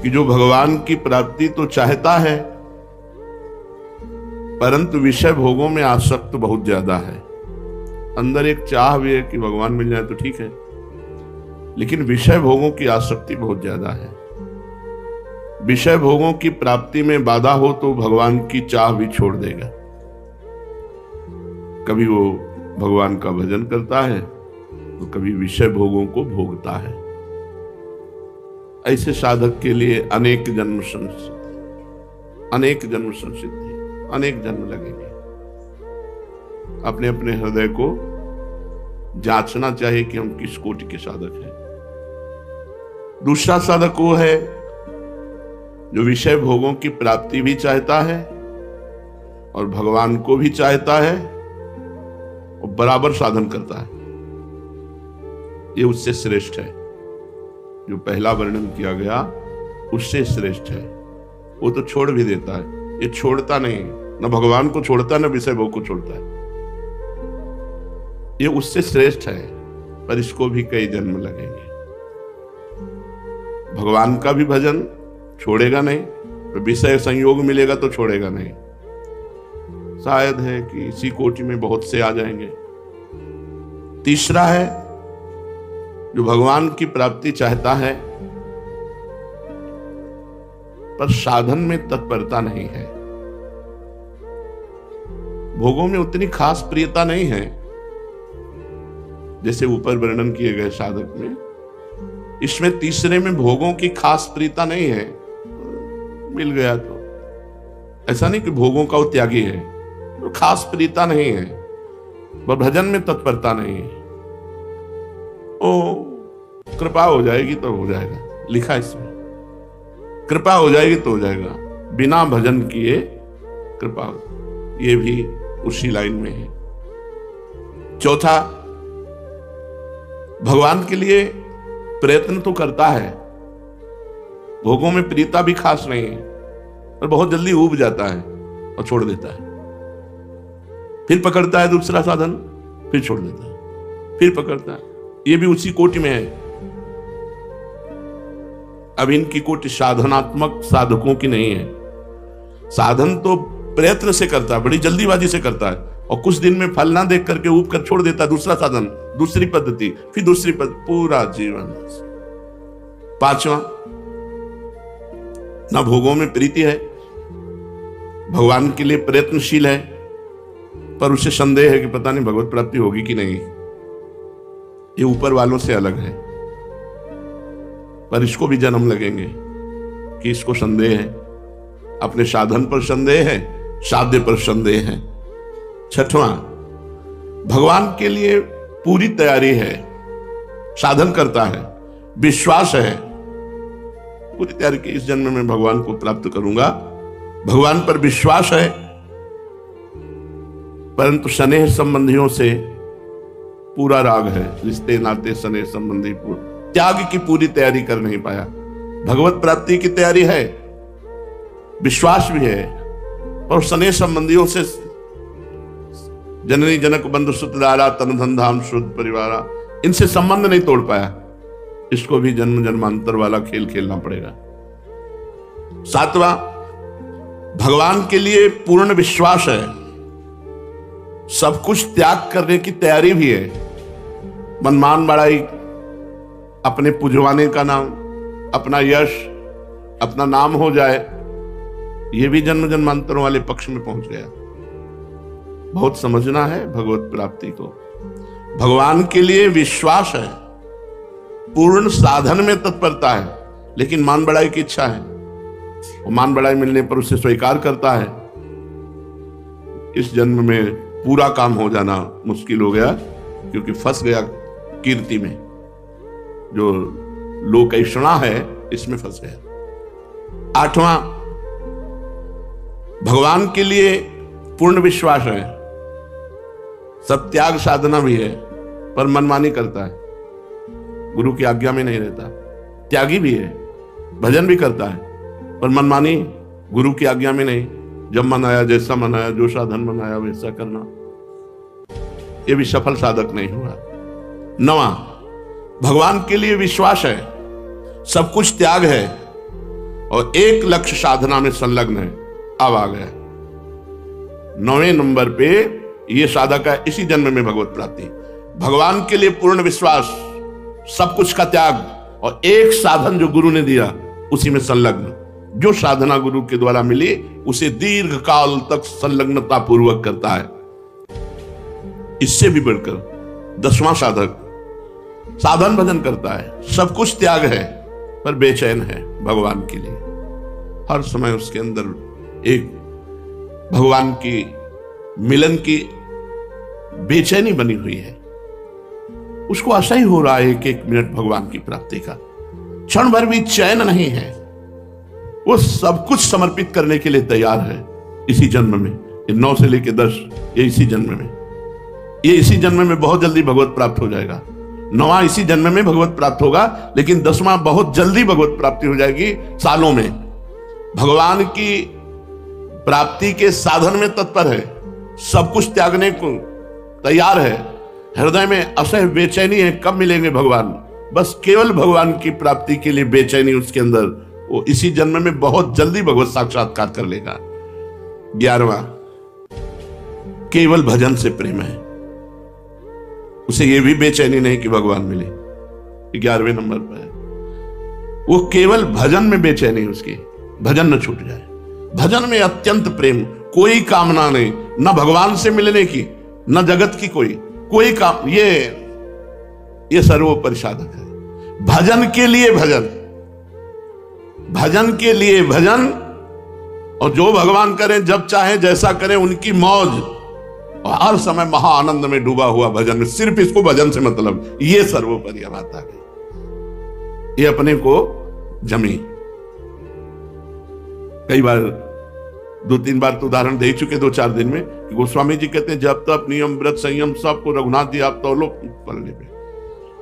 कि जो भगवान की प्राप्ति तो चाहता है, परंतु विषय भोगों में आसक्त बहुत ज्यादा है। अंदर एक चाह भी है कि भगवान मिल जाए तो ठीक है, लेकिन विषय भोगों की आसक्ति बहुत ज्यादा है। विषय भोगों की प्राप्ति में बाधा हो तो भगवान की चाह भी छोड़ देगा। कभी वो भगवान का भजन करता है तो कभी विषय भोगों को भोगता है। ऐसे साधक के लिए अनेक जन्म संसिद्धि, अनेक जन्म लगेंगे। अपने अपने हृदय को जांचना चाहिए कि हम किस कोटि के साधक हैं। दूसरा साधक वो है जो विषय भोगों की प्राप्ति भी चाहता है और भगवान को भी चाहता है और बराबर साधन करता है। ये उससे श्रेष्ठ है। जो पहला वर्णन किया गया उससे श्रेष्ठ है। वो तो छोड़ भी देता है, ये छोड़ता नहीं, न भगवान को छोड़ता न विषय भोग को छोड़ता है। ये उससे श्रेष्ठ है, पर इसको भी कई जन्म लगेंगे। भगवान का भी भजन छोड़ेगा नहीं, तो विषय संयोग मिलेगा तो छोड़ेगा नहीं। शायद है कि इसी कोटि में बहुत से आ जाएंगे। तीसरा है जो भगवान की प्राप्ति चाहता है पर साधन में तत्परता नहीं है, भोगों में उतनी खास प्रियता नहीं है जैसे ऊपर वर्णन किए गए साधक में। इसमें तीसरे में भोगों की खास प्रियता नहीं है, मिल गया तो। ऐसा नहीं कि भोगों का वो त्यागी है, तो खास प्रियता नहीं है, वह भजन में तत्परता नहीं है। ओ कृपा हो जाएगी तो हो जाएगा, लिखा इसमें कृपा हो जाएगी तो हो जाएगा, बिना भजन किए कृपा। ये भी उसी लाइन में है। चौथा, भगवान के लिए प्रयत्न तो करता है, भोगों में प्रीता भी खास नहीं है, और बहुत जल्दी ऊब जाता है और छोड़ देता है। फिर पकड़ता है दूसरा साधन, फिर छोड़ देता है, फिर पकड़ता है। ये भी उसी कोटि में है। अब इनकी कोटि साधनात्मक साधकों की नहीं है। साधन तो प्रयत्न से करता है, बड़ी जल्दीबाजी से करता है, और कुछ दिन में फल ना देख करके ऊब कर छोड़ देता है। दूसरा साधन, दूसरी पद्धति, फिर दूसरी पद्धति, पूरा जीवन। पांचवा, ना भोगों में प्रीति है, भगवान के लिए प्रयत्नशील है, पर उसे संदेह है कि पता नहीं भगवत प्राप्ति होगी कि नहीं। ये ऊपर वालों से अलग है, पर इसको भी जन्म लगेंगे कि इसको संदेह है, अपने साधन पर संदेह है, साध्य पर संदेह है। छठवां, भगवान के लिए पूरी तैयारी है, साधन करता है, विश्वास है, पूरी तैयारी की इस जन्म में भगवान को प्राप्त करूंगा, भगवान पर विश्वास है, परंतु स्नेह संबंधियों से पूरा राग है, रिश्ते नाते स्नेह संबंधी त्याग की पूरी तैयारी कर नहीं पाया। भगवत प्राप्ति की तैयारी है, विश्वास भी है, और स्नेह संबंधियों से जननी जनक बंधु सुतदारा तन धन धाम शुद्ध परिवारा, इनसे संबंध नहीं तोड़ पाया। इसको भी जन्म जन्मांतर वाला खेल खेलना पड़ेगा। सातवां, भगवान के लिए पूर्ण विश्वास है, सब कुछ त्याग करने की तैयारी भी है। मनमान बड़ाई, अपने पुजवाने का नाम, अपना यश, अपना नाम हो जाए, ये भी जन्म जन्मांतरों वाले पक्ष में पहुंच गया। बहुत समझना है भगवत प्राप्ति को। भगवान के लिए विश्वास है, पूर्ण साधन में तत्परता है, लेकिन मान बढ़ाई की इच्छा है, और मान बढ़ाई मिलने पर उसे स्वीकार करता है। इस जन्म में पूरा काम हो जाना मुश्किल हो गया, क्योंकि फंस गया कीर्ति में, जो लोकैषणा है इसमें फंस गया। आठवां, भगवान के लिए पूर्ण विश्वास है, सब त्याग साधना भी है, पर मनमानी करता है, गुरु की आज्ञा में नहीं रहता। त्यागी भी है, भजन भी करता है, पर मनमानी, गुरु की आज्ञा में नहीं। जब मन आया, जैसा मन आया, जो साधन मन आया वैसा करना, ये भी सफल साधक नहीं हुआ। नवां, भगवान के लिए विश्वास है, सब कुछ त्याग है, और एक लक्ष्य साधना में संलग्न है, अब आ गया 9वें नंबर पे। ये साधक है इसी जन्म में भगवत प्राप्ति, भगवान के लिए पूर्ण विश्वास, सब कुछ का त्याग, और एक साधन जो गुरु ने दिया उसी में संलग्न। जो साधना गुरु के द्वारा मिली उसे दीर्घ काल तक संलग्नता पूर्वक करता है। इससे भी बढ़कर 10वां साधक साधन भजन करता है, सब कुछ त्याग है पर बेचैन है भगवान के लिए। हर समय उसके अंदर एक भगवान की मिलन की बेचैनी बनी हुई है। उसको आशा ही हो रहा है एक एक मिनट भगवान की प्राप्ति का, क्षण भर भी चैन नहीं है। वो सब कुछ समर्पित करने के लिए तैयार है इसी जन्म में। 9 से लेकर 10 ये इसी जन्म में, ये इसी जन्म में बहुत जल्दी भगवत प्राप्त हो जाएगा। 9वां इसी जन्म में भगवत प्राप्त होगा, लेकिन 10वां बहुत जल्दी भगवत प्राप्ति हो जाएगी, सालों में। भगवान की प्राप्ति के साधन में तत्पर है, सब कुछ त्यागने को तैयार है। हृदय में असह बेचैनी है, कब मिलेंगे भगवान, बस केवल भगवान की प्राप्ति के लिए बेचैनी उसके अंदर। वो इसी जन्म में बहुत जल्दी भगवत साक्षात्कार कर लेगा। 11वां केवल भजन से प्रेम है, उसे यह भी बेचैनी नहीं कि भगवान मिले। 11वें नंबर पर है वो केवल भजन में बेचैनी, उसकी भजन न छूट जाए। भजन में अत्यंत प्रेम, कोई कामना नहीं, न भगवान से मिलने की न जगत की कोई काम। ये सर्वोपरि साधक है। भजन के लिए भजन, भजन के लिए भजन, और जो भगवान करें, जब चाहे जैसा करें, उनकी मौज, और हर समय महा आनंद में डूबा हुआ भजन में, सिर्फ इसको भजन से मतलब। ये सर्वोपरि बात आ गई। ये अपने को जमी। कई बार 2-3 बार तो उदाहरण दे चुके 2-4 दिन में। गोस्वामी जी कहते हैं जब तक नियम व्रत संयम सबको रघुनाथ जी आप तौलो पलने पे,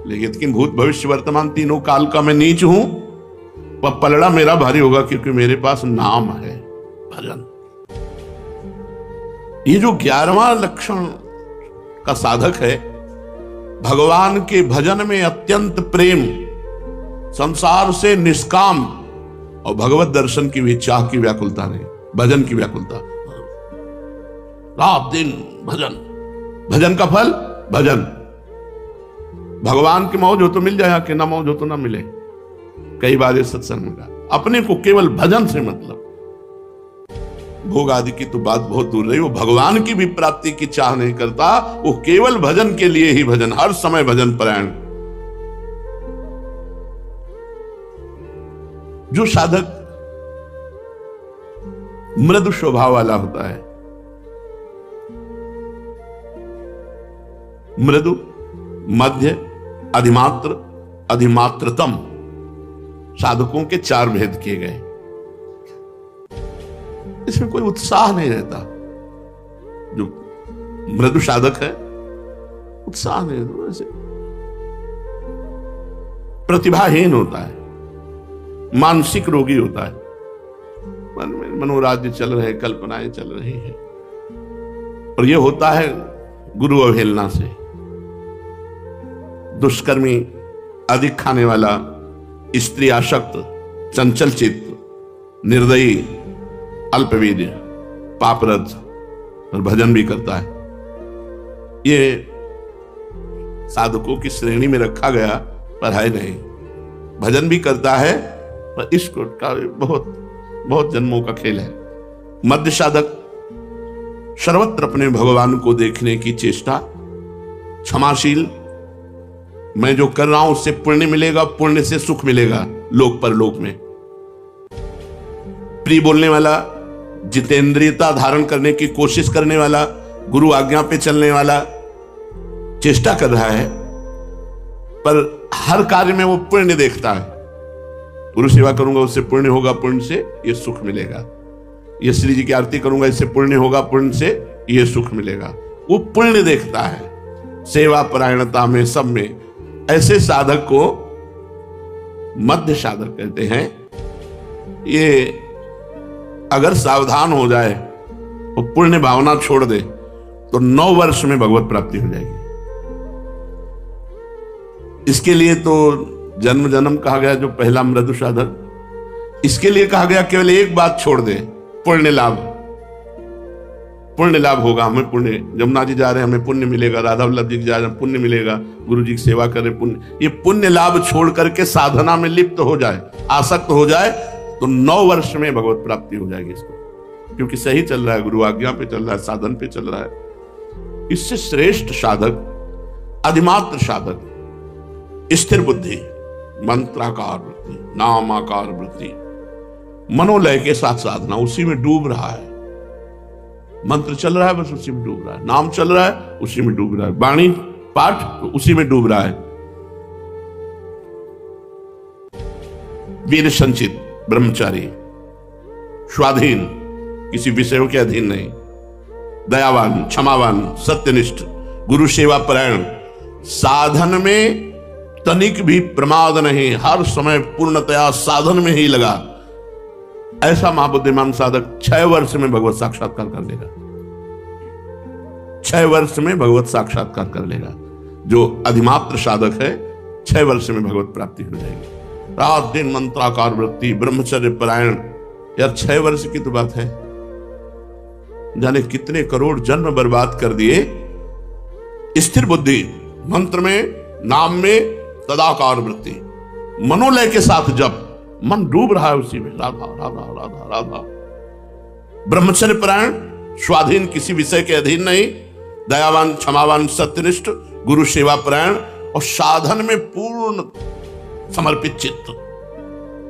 लेकिन भूत भविष्य वर्तमान तीनों काल का मैं नीच हूं, पर पलड़ा मेरा भारी होगा क्योंकि मेरे पास नाम है, भजन। ये जो 11वां लक्षण का साधक है, भगवान के भजन में अत्यंत प्रेम, संसार से निष्काम, और भगवत दर्शन की भी चाह की व्याकुलता नहीं, भजन की व्याकुलता। रात दिन भजन, भजन का फल भजन। भगवान की मौज हो तो मिल जाए, कि ना मौज हो तो ना मिले। कई बार इस सत्संग में कहा, अपने को केवल भजन से मतलब। भोग आदि की तो बात बहुत दूर रही, वो भगवान की भी प्राप्ति की चाह नहीं करता, वो केवल भजन के लिए ही भजन, हर समय भजन परायण। जो साधक मृदु स्वभाव वाला होता है, मृदु, मध्य, अधिमात्र, अधिमात्रतम, साधकों के 4 भेद किए गए। इसमें कोई उत्साह नहीं रहता। जो मृदु साधक है, उत्साह नहीं रहता, ऐसे प्रतिभाहीन होता है, मानसिक रोगी होता है, मन में मनोराज्य चल रहे, कल्पनाएं चल रही है, और यह होता है गुरु अवहेलना से। दुष्कर्मी, अधिक खाने वाला, स्त्री आसक्त, चंचल चित्त, निर्दयी, अल्पवीर्य, पापरत, और भजन भी करता है। ये साधकों की श्रेणी में रखा गया, पर है नहीं। भजन भी करता है, पर इसको का बहुत बहुत जन्मों का खेल है। मध्य साधक सर्वत्र अपने भगवान को देखने की चेष्टा, क्षमाशील, मैं जो कर रहा हूं उससे पुण्य मिलेगा, पुण्य से सुख मिलेगा लोक परलोक में। प्रिय बोलने वाला, जितेंद्रियता धारण करने की कोशिश करने वाला, गुरु आज्ञा पे चलने वाला, चेष्टा कर रहा है, पर हर कार्य में वो पुण्य देखता है। गुरु सेवा करूंगा उससे पुण्य होगा, पुण्य से ये सुख मिलेगा। ये श्री जी की आरती करूंगा, इससे पुण्य होगा, पुण्य से ये सुख मिलेगा। वो पुण्य देखता है सेवा परायणता में, सब में। ऐसे साधक को मध्य साधक कहते हैं। ये अगर सावधान हो जाए और पुण्य भावना छोड़ दे तो 9 वर्ष में भगवत प्राप्ति हो जाएगी। इसके लिए तो जन्म जन्म कहा गया। जो पहला मृदु साधक, इसके लिए कहा गया केवल एक बात छोड़ दे, पुण्य लाभ। पुण्य लाभ होगा हमें, पुण्य, जमुना जी जा रहे हैं हमें पुण्य मिलेगा, राधा वल्लभ जी जा रहे हैं पुण्य मिलेगा, गुरु जी की सेवा करें पुण्य। ये पुण्य लाभ छोड़ करके साधना में लिप्त हो जाए, आसक्त हो जाए, तो 9 वर्ष में भगवत प्राप्ति हो जाएगी इसको, क्योंकि सही चल रहा है, गुरु आज्ञा पे चल रहा है, साधन पे चल रहा है। इससे श्रेष्ठ साधक, अधिमात्र साधक, स्थिर बुद्धि, मंत्राकार वृत्ति, नामाकार वृत्ति, मनोलय के साथ साधना, उसी में डूब रहा है। मंत्र चल रहा है बस उसी में डूब रहा है, नाम चल रहा है उसी में डूब रहा है, वाणी पाठ तो उसी में डूब रहा है। वीर संचित, ब्रह्मचारी, स्वाधीन, किसी विषयों के अधीन नहीं, दयावान, क्षमावान, सत्यनिष्ठ, गुरु सेवा परायण, साधन में तनिक भी प्रमाद नहीं, हर समय पूर्णतया साधन में ही लगा, ऐसा महाबुद्धिमान साधक 6 वर्ष में भगवत साक्षात्कार कर लेगा। 6 वर्ष में भगवत साक्षात्कार कर लेगा। जो अधिमात्र साधक है 6 वर्ष में भगवत प्राप्ति हो जाएगी। रात दिन मंत्राकार वृत्ति, ब्रह्मचर्य परायण, यार 6 वर्ष की तो बात है, जाने कितने करोड़ जन्म बर्बाद कर दिए। स्थिर बुद्धि, मंत्र में, नाम में, तदाकार वृत्ति, मनोलय के साथ जब मन डूब रहा है उसी में, राधा राधा राधा राधा। ब्रह्मचर्य परायण, स्वाधीन, किसी विषय के अधीन नहीं, दयावान, क्षमावान, सत्यनिष्ठ, गुरु सेवा परायण, और साधन में पूर्ण समर्पित चित्त,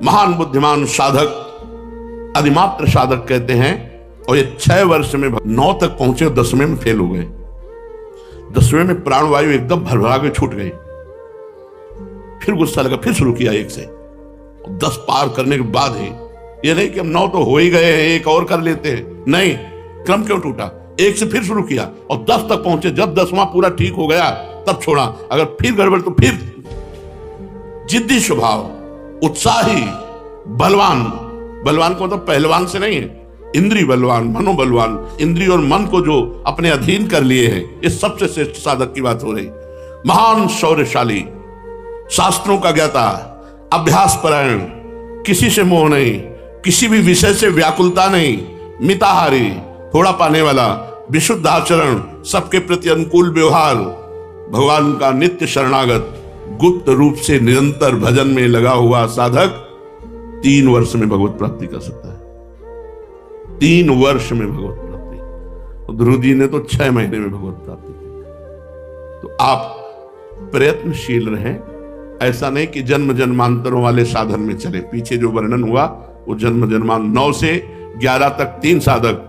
महान बुद्धिमान साधक, अधिमात्र साधक कहते हैं। और ये 6 वर्ष में 9 तक पहुंचे, 10वें में फेल हो गए। 10वें में प्राणवायु एकदम भरभरा के छूट गई। फिर गुस्सा लगा, फिर शुरू किया 1 से। 10 पार करने के बाद ही, ये नहीं कि हम 9 तो हो ही गए हैं, 1 और कर लेते हैं, नहीं, क्रम क्यों टूटा? 1 से फिर शुरू किया और 10 तक पहुंचे। जब 10वां पूरा ठीक हो गया तब छोड़ा। अगर फिर गड़बड़ तो फिर जिद्दी स्वभाव, उत्साही, बलवान। बलवान को मतलब पहलवान से नहीं है, इंद्रिय बलवान, मनोबलवान, इंद्रिय और मन को जो अपने अधीन कर लिए हैं, ये सबसे श्रेष्ठ साधक की बात हो रही। महान शौर्यशाली, शास्त्रों का ज्ञाता, अभ्यास परायण, किसी से मोह नहीं, किसी भी विषय से व्याकुलता नहीं, मिताहारी, थोड़ा पाने वाला, विशुद्ध आचरण, सबके प्रति अनुकूल व्यवहार, भगवान का नित्य शरणागत, गुप्त रूप से निरंतर भजन में लगा हुआ साधक 3 वर्ष में भगवत प्राप्ति कर सकता है। 3 वर्ष में भगवत प्राप्ति। ध्रुव जी ने तो 6 महीने में भगवत प्राप्ति की। तो आप प्रयत्नशील रहें, ऐसा नहीं कि जन्म जन्मांतरों वाले साधन में चले। पीछे जो वर्णन हुआ वो जन्म जन्मांतर, 9 से 11 तक 3 साधक,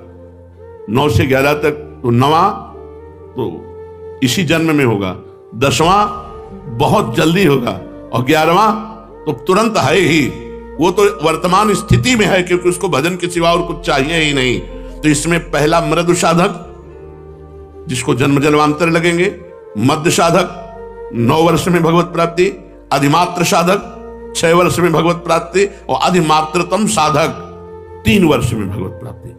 9 से 11 तक तो 9वां तो इसी जन्म में होगा, 10वां बहुत जल्दी होगा, और 11वां तो तुरंत है ही। वो तो वर्तमान स्थिति में है, क्योंकि उसको भजन के सिवा और कुछ चाहिए ही नहीं। तो इसमें पहला मृदु साधक, जिसको जन्म जन्मांतर लगेंगे, मध्य साधक 9 वर्ष में भगवत प्राप्ति, अधिमात्र साधक 6 वर्ष में भगवत प्राप्ति, और अधिमात्रतम साधक 3 वर्ष में भगवत प्राप्ति।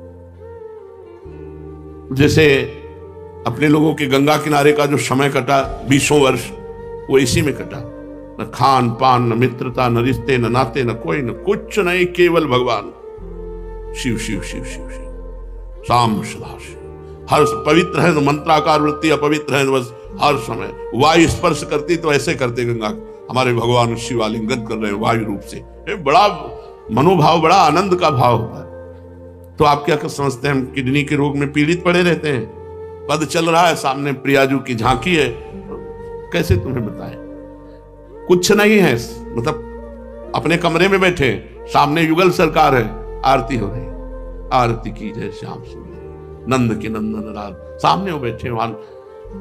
जैसे अपने लोगों के गंगा किनारे का जो समय कटा 20 वर्ष, वो इसी में कटा। न खान पान, न मित्रता, न रिश्ते, न नाते, न कोई, न कुछ नहीं, केवल भगवान। शिव शिव शिव शिव शिव, शाम सदा शिव। हर पवित्र है तो मंत्राकार वृत्ति, अपवित्र है तो बस हर समय वायु स्पर्श करती तो ऐसे करते गंगा, हमारे भगवान शिव आलिंगन कर रहे हैं वायु रूप से। बड़ा मनोभाव, बड़ा आनंद का भाव होता है। तो आप क्या समझते हैं हम किडनी के रोग में पीड़ित पड़े रहते हैं? पद चल रहा है, सामने प्रियाजू की झांकी है, कैसे तुम्हें बताएं? कुछ नहीं है, मतलब अपने कमरे में बैठे, सामने युगल सरकार है, आरती हो रही, आरती की जय श्याम सुंदर नंद के नंदन राज, सामने वो बैठे। वहां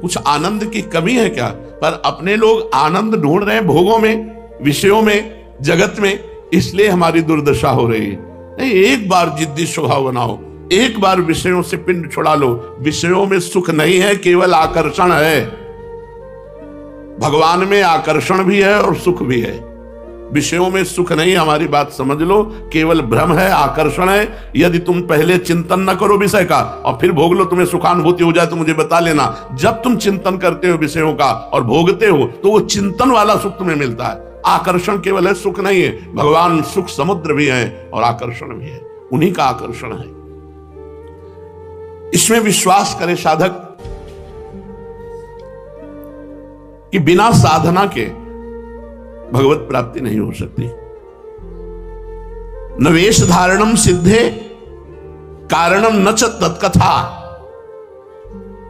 कुछ आनंद की कमी है क्या? पर अपने लोग आनंद ढूंढ रहे हैं भोगों में, विषयों में, जगत में, इसलिए हमारी दुर्दशा हो रही है। नहीं, एक बार जिद्दी स्वभाव बनाओ, एक बार विषयों से पिंड छुड़ा लो। विषयों में सुख नहीं है, केवल आकर्षण है। भगवान में आकर्षण भी है और सुख भी है, विषयों में सुख नहीं। हमारी बात समझ लो, केवल भ्रम है, आकर्षण है। यदि तुम पहले चिंतन न करो विषय का और फिर भोग लो, तुम्हें सुखानुभूति हो जाए तो मुझे बता लेना। जब तुम चिंतन करते हो विषयों का और भोगते हो तो वो चिंतन वाला सुख तुम्हें मिलता है, आकर्षण केवल है, सुख नहीं है। भगवान सुख समुद्र भी है और आकर्षण भी है, उन्हीं का आकर्षण है। इसमें विश्वास करे साधक कि बिना साधना के भगवत प्राप्ति नहीं हो सकती। न वेश धारणम सिद्धे कारणम न च तत्कथा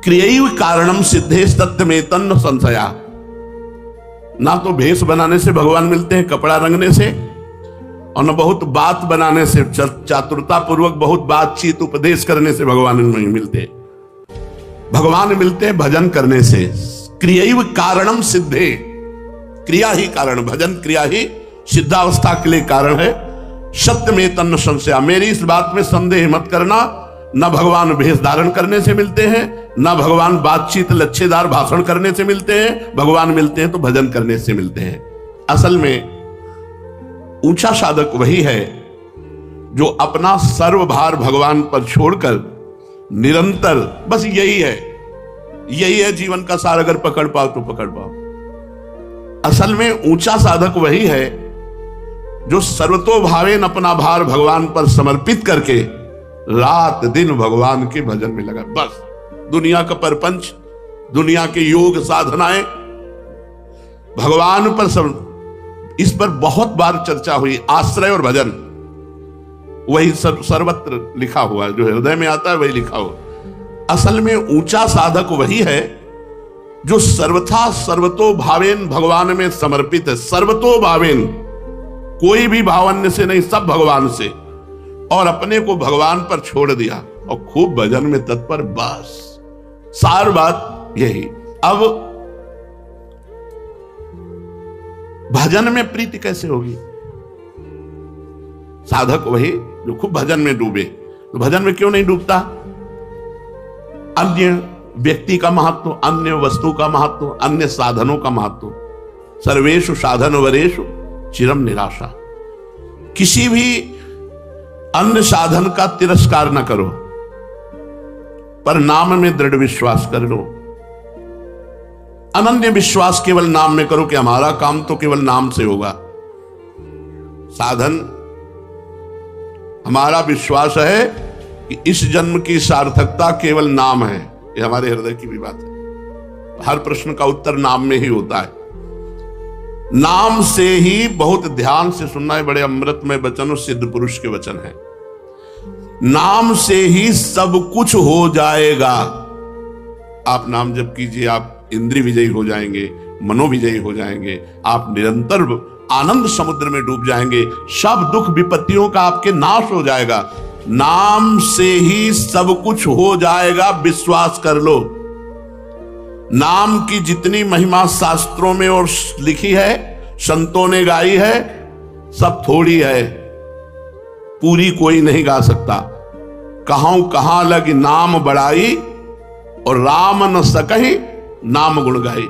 क्रियैव कारणम सिद्धे सत्यमेतन्न संशया। ना तो भेष बनाने से भगवान मिलते हैं, कपड़ा रंगने से, और न बहुत बात बनाने से, चातुरता पूर्वक बहुत बातचीत उपदेश करने से भगवान नहीं मिलते। भगवान मिलते हैं भजन करने से। क्रियैव कारणम सिद्धे, क्रिया ही कारण, भजन क्रिया ही सिद्धावस्था के लिए कारण है। सत्य में तन्न संशया, मेरी इस बात में संदेह मत करना। न भगवान भेष धारण करने से मिलते हैं, न भगवान बातचीत लच्छेदार भाषण करने से मिलते हैं। भगवान मिलते हैं तो भजन करने से मिलते हैं। असल में ऊंचा साधक वही है जो अपना सर्वभार भगवान पर छोड़कर निरंतर, बस यही है जीवन का सार। अगर पकड़ पाओ तो पकड़ पाओ। असल में ऊंचा साधक वही है जो सर्वतोभावेन अपना भार भगवान पर समर्पित करके रात दिन भगवान के भजन में लगा। बस दुनिया का परपंच, दुनिया के योग साधनाएं भगवान पर सब, इस पर बहुत बार चर्चा हुई। आश्रय और भजन वही सर्वत्र लिखा हुआ है, जो हृदय में आता है वही लिखा हुआ। असल में ऊंचा साधक वही है जो सर्वथा सर्वतो भावेन भगवान में समर्पित है। सर्वतो भावेन, कोई भी भावन्य से नहीं, सब भगवान से, और अपने को भगवान पर छोड़ दिया और खूब भजन में तत्पर। बस सार बात यही। अब भजन में प्रीति कैसे होगी? साधक वही जो खूब भजन में डूबे। तो भजन में क्यों नहीं डूबता? अन्य व्यक्ति का महत्व, अन्य वस्तु का महत्व, अन्य साधनों का महत्व। सर्वेषु साधन वरेषु चिरम निराशा। किसी भी अन्य साधन का तिरस्कार न करो, पर नाम में दृढ़ विश्वास कर लो। अनन्य विश्वास केवल नाम में करो कि हमारा काम तो केवल नाम से होगा। साधन, हमारा विश्वास है कि इस जन्म की सार्थकता केवल नाम है। ये हमारे हृदय की भी बात है। हर प्रश्न का उत्तर नाम में ही होता है। नाम से ही, बहुत ध्यान से सुनना है, बड़े अमृतमय वचन और सिद्ध पुरुष के वचन है। नाम से ही सब कुछ हो जाएगा। आप नाम जप कीजिए, आप इंद्रिय विजयी हो जाएंगे, मनोविजयी हो जाएंगे, आप निरंतर आनंद समुद्र में डूब जाएंगे। सब दुख विपत्तियों का आपके नाश हो जाएगा। नाम से ही सब कुछ हो जाएगा, विश्वास कर लो। नाम की जितनी महिमा शास्त्रों में और लिखी है, संतों ने गाई है, सब थोड़ी है, पूरी कोई नहीं गा सकता। कहूं कहां लग नाम बढ़ाई और राम न सकहि नाम गुण गाई।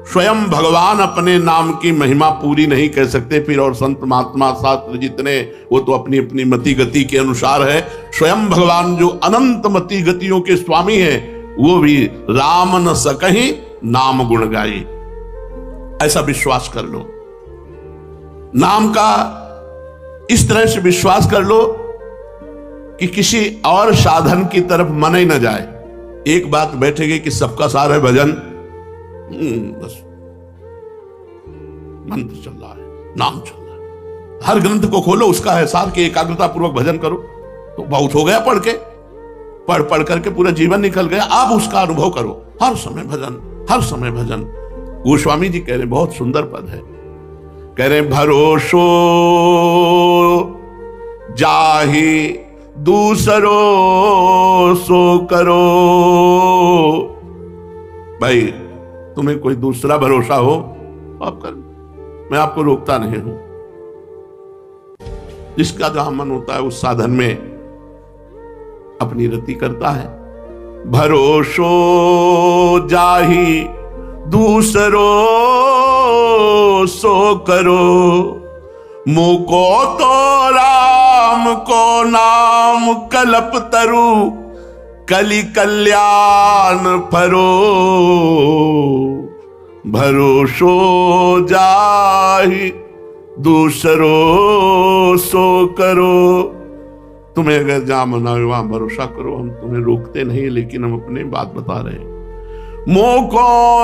स्वयं भगवान अपने नाम की महिमा पूरी नहीं कह सकते, फिर और संत महात्मा शास्त्र जितने, वो तो अपनी अपनी मति गति के अनुसार है। स्वयं भगवान जो अनंत मति गतियों के स्वामी है, वो भी राम न सकहि नाम गुण गाई। ऐसा विश्वास कर लो। नाम का इस तरह से विश्वास कर लो कि किसी और साधन की तरफ मन ही न जाए। एक बात बैठेगी कि सबका सार है भजन, बस मंत्र चल रहा है, नाम चल रहा है। हर ग्रंथ को खोलो, उसका है सार कि एकाग्रता पूर्वक भजन करो। तो बहुत हो गया पढ़ के, पढ़ करके पूरा जीवन निकल गया। अब उसका अनुभव करो, हर समय भजन, हर समय भजन। गोस्वामी जी कह रहे, बहुत सुंदर पद है, कह रहे भरोसो जाहि दूसरो सो करो। भाई तुम्हें कोई दूसरा भरोसा हो आप कर, मैं आपको रोकता नहीं हूं। जिसका जहां मन होता है उस साधन में अपनी रति करता है। भरोसो जाहि दूसरो सो करो, मुको तो राम को नाम कल्प तरु, कलि कल्याण फरो। भरोसो जाहि दूसरो सो करो। तुम्हें अगर जहां मना वहां भरोसा करो, हम तुम्हें रोकते नहीं, लेकिन हम अपने बात बता रहे हैं। मोह को